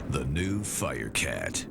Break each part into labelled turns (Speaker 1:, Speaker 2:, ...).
Speaker 1: The new FIRECAT.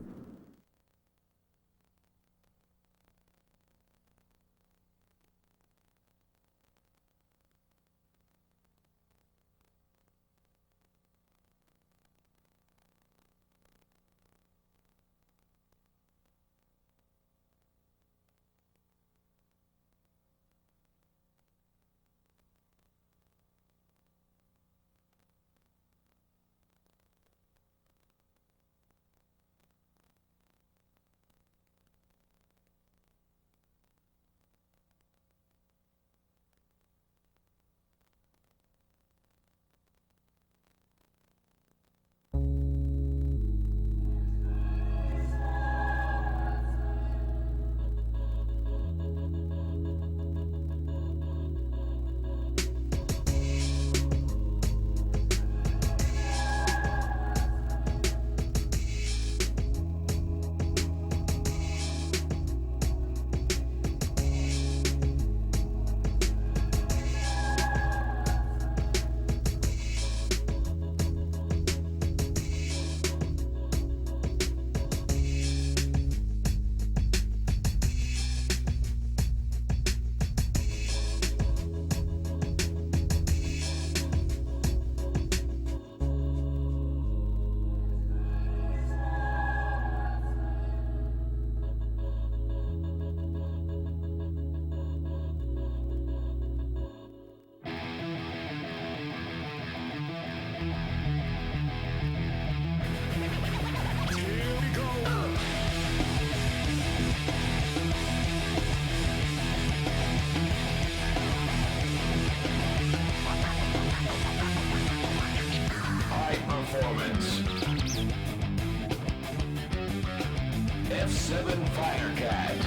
Speaker 2: F7 FIRECAT.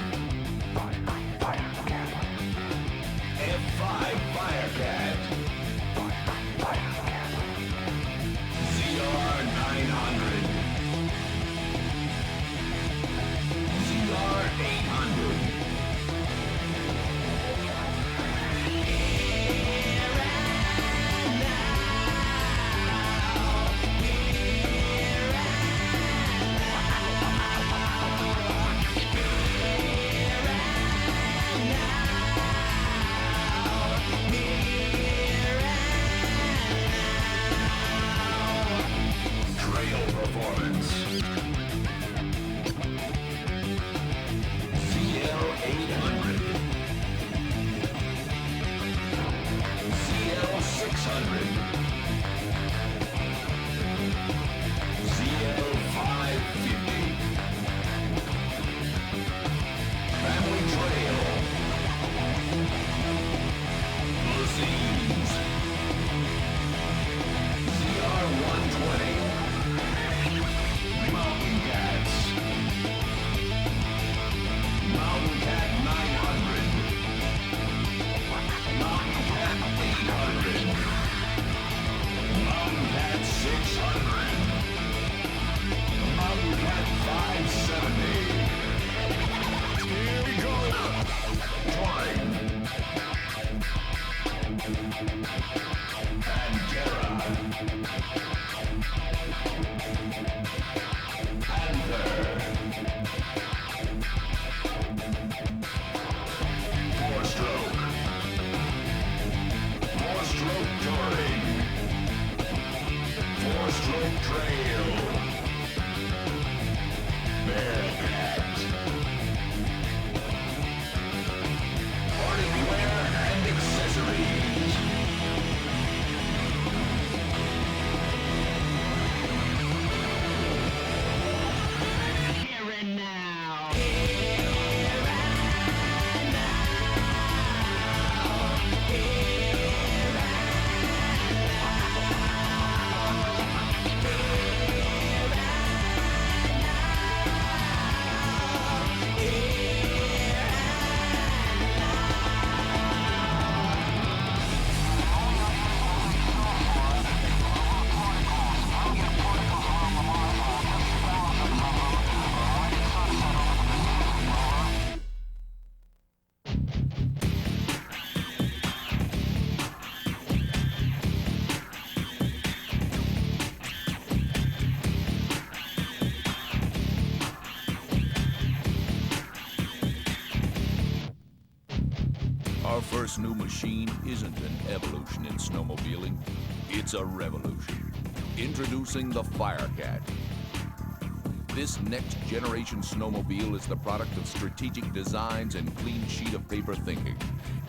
Speaker 2: F5 FIRECAT. ZR900. ZR800. Performance. CL800. CL600. CL550. Family Trail. Limousines. ZR120. Mountain
Speaker 1: Our first new machine isn't an evolution in snowmobiling, it's a revolution. Introducing the FIRECAT. This next-generation snowmobile is the product of strategic designs and clean sheet of paper thinking.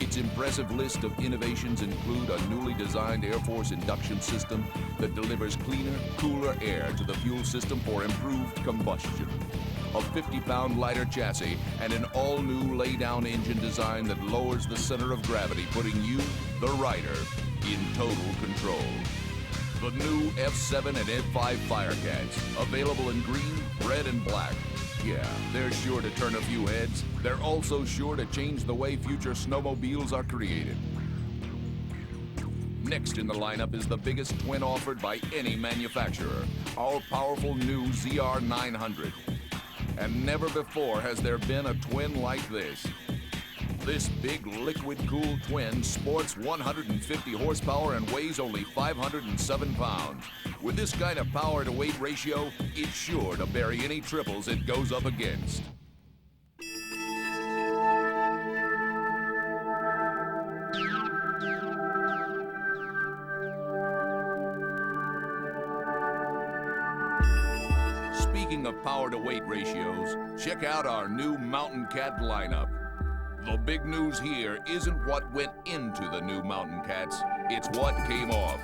Speaker 1: Its impressive list of innovations include a newly designed Air Force induction system that delivers cleaner, cooler air to the fuel system for improved combustion. A 50-pound lighter chassis and an all-new lay-down engine design that lowers the center of gravity, putting you, the rider, in total control. The new F7 and F5 FIRECATs, available in green, red, and black. Yeah, they're sure to turn a few heads. They're also sure to change the way future snowmobiles are created. Next in the lineup is the biggest twin offered by any manufacturer, our powerful new ZR900. And never before has there been a twin like this. This big liquid-cooled twin sports 150 horsepower and weighs only 507 pounds. With this kind of power-to-weight ratio, it's sure to bury any triples it goes up against. Speaking of power-to-weight ratios, check out our new Mountain Cat lineup. The big news here isn't what went into the new Mountain Cats, it's what came off.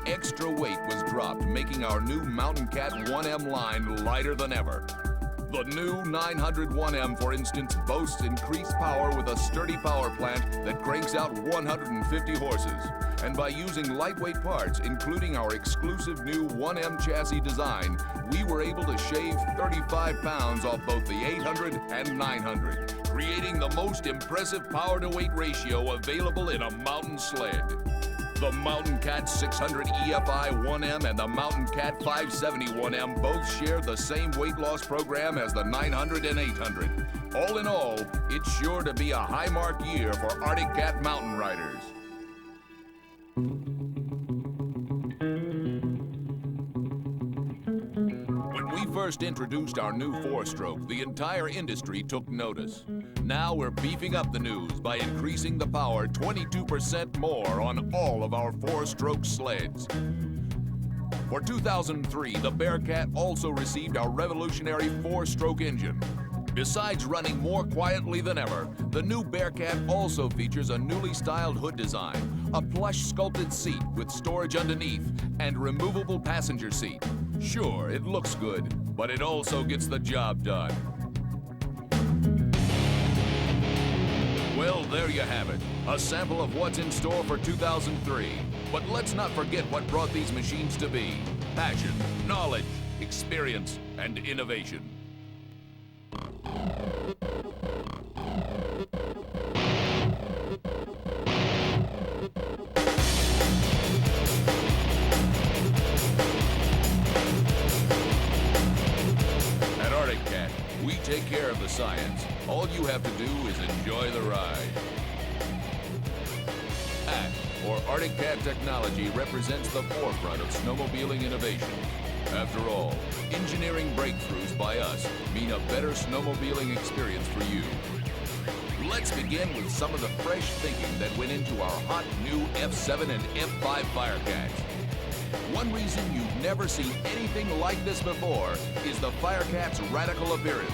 Speaker 1: Extra weight was dropped, making our new Mountain Cat 1M line lighter than ever. The new 900 1M, for instance, boasts increased power with a sturdy power plant that cranks out 150 horses. And by using lightweight parts, including our exclusive new 1M chassis design, we were able to shave 35 pounds off both the 800 and 900, creating the most impressive power-to-weight ratio available in a mountain sled. The Mountain Cat 600 EFI 1M and the Mountain Cat 570 1M both share the same weight loss program as the 900 and 800. All in all, it's sure to be a high-mark year for Arctic Cat mountain riders. When we first introduced our new four-stroke, the entire industry took notice. Now we're beefing up the news by increasing the power 22% more on all of our four-stroke sleds. For 2003, the Bearcat also received our revolutionary four-stroke engine. Besides running more quietly than ever, the new Bearcat also features a newly styled hood design, a plush sculpted seat with storage underneath, and removable passenger seat. Sure, it looks good, but it also gets the job done. Well, there you have it, a sample of what's in store for 2003. But let's not forget what brought these machines to be: passion, knowledge, experience, and innovation. At Arctic Cat, we take care of the science. All you have to do is enjoy the ride. ACT, or Arctic Cat Technology, represents the forefront of snowmobiling innovation. After all, engineering breakthroughs by us mean a better snowmobiling experience for you. Let's begin with some of the fresh thinking that went into our hot new F7 and F5 FIRECATs. One reason you've never seen anything like this before is the FIRECAT's radical appearance.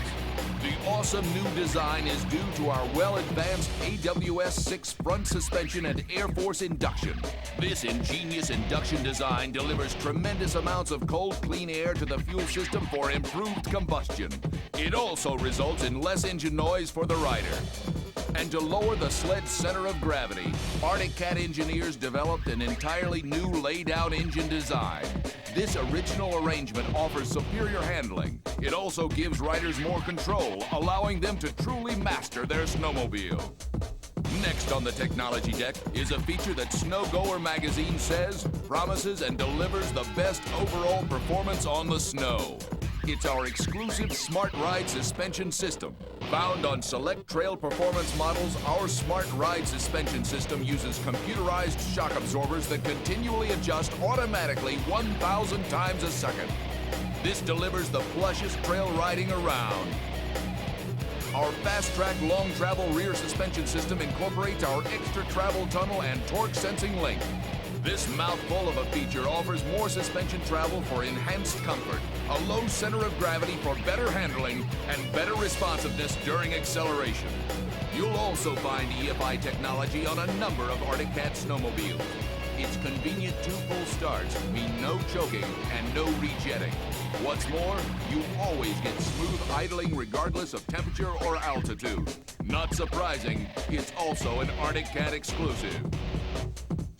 Speaker 1: The awesome new design is due to our well-advanced AWS-6 front suspension and Air Force induction. This ingenious induction design delivers tremendous amounts of cold, clean air to the fuel system for improved combustion. It also results in less engine noise for the rider. And to lower the sled's center of gravity, Arctic Cat engineers developed an entirely new lay-down engine design. This original arrangement offers superior handling. It also gives riders more control, allowing them to truly master their snowmobile. Next on the technology deck is a feature that Snowgoer magazine says promises and delivers the best overall performance on the snow. It's our exclusive Smart Ride suspension system. Found on select trail performance models, our Smart Ride suspension system uses computerized shock absorbers that continually adjust automatically 1,000 times a second. This delivers the plushest trail riding around. Our fast-track long-travel rear suspension system incorporates our extra travel tunnel and torque sensing link. This mouthful of a feature offers more suspension travel for enhanced comfort, a low center of gravity for better handling, and better responsiveness during acceleration. You'll also find EFI technology on a number of Arctic Cat snowmobiles. Its convenient two-pull starts mean no choking and no rejetting. What's more, you always get smooth idling regardless of temperature or altitude. Not surprising, it's also an Arctic Cat exclusive.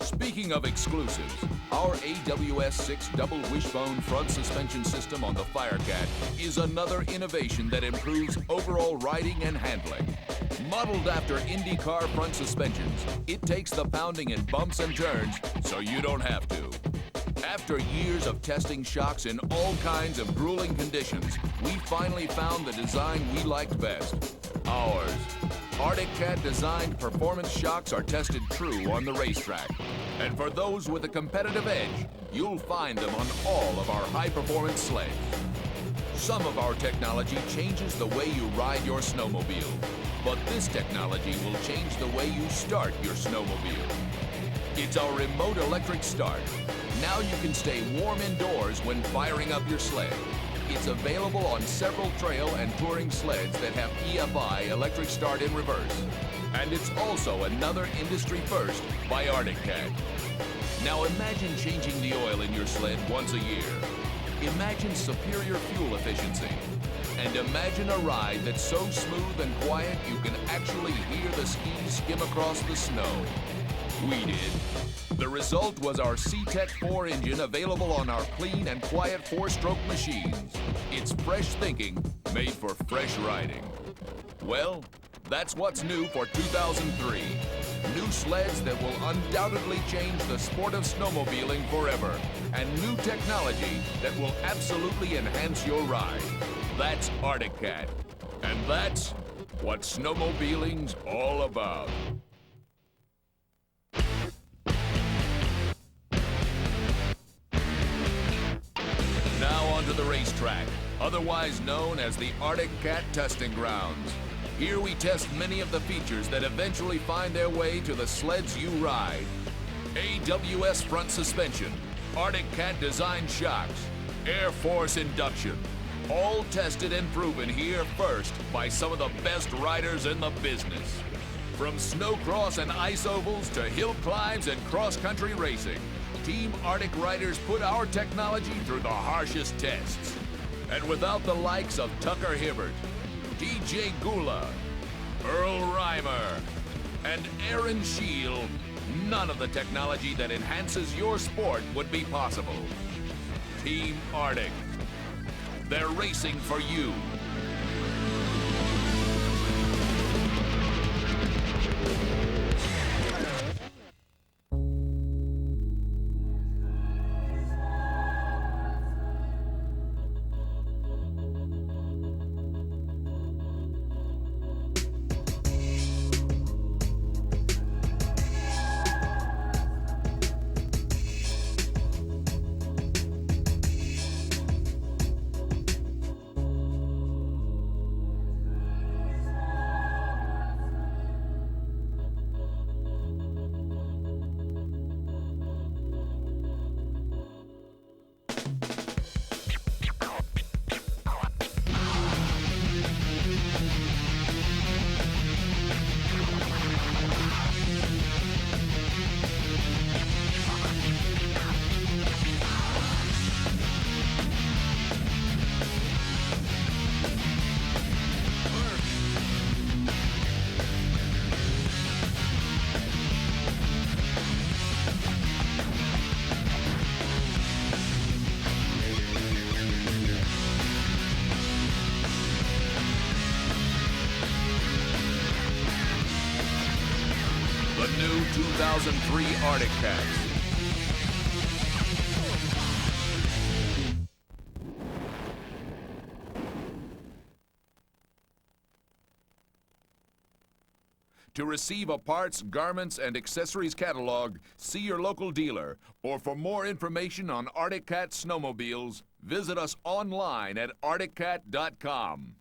Speaker 1: Speaking of exclusives, our AWS-6 double wishbone front suspension system on the FIRECAT is another innovation that improves overall riding and handling. Modeled after IndyCar front suspensions, it takes the pounding in bumps and turns so you don't have to. After years of testing shocks in all kinds of grueling conditions, we finally found the design we liked best. Ours. Arctic Cat designed performance shocks are tested true on the racetrack. And for those with a competitive edge, you'll find them on all of our high-performance sleds. Some of our technology changes the way you ride your snowmobile, but this technology will change the way you start your snowmobile. It's our remote electric start. Now you can stay warm indoors when firing up your sled. It's available on several trail and touring sleds that have EFI electric start in reverse. And it's also another industry first by Arctic Cat. Now imagine changing the oil in your sled once a year. Imagine superior fuel efficiency. And imagine a ride that's so smooth and quiet you can actually hear the skis skim across the snow. We did. The result was our C-Tech 4 engine available on our clean and quiet 4-stroke machines. It's fresh thinking made for fresh riding. Well, that's what's new for 2003. New sleds that will undoubtedly change the sport of snowmobiling forever. And new technology that will absolutely enhance your ride. That's Arctic Cat. And that's what snowmobiling's all about. Now onto the racetrack, otherwise known as the Arctic Cat Testing Grounds. Here we test many of the features that eventually find their way to the sleds you ride. AWS front suspension, Arctic Cat design shocks, Air Force induction. All tested and proven here first by some of the best riders in the business. From snowcross and ice ovals to hill climbs and cross-country racing, Team Arctic riders put our technology through the harshest tests. And without the likes of Tucker Hibbert, DJ Gula, Earl Reimer, and Aaron Scheel, none of the technology that enhances your sport would be possible. Team Arctic. They're racing for you. The new 2003 Arctic Cats. To receive a parts, garments, and accessories catalog, see your local dealer. Or for more information on Arctic Cat snowmobiles, visit us online at arcticcat.com.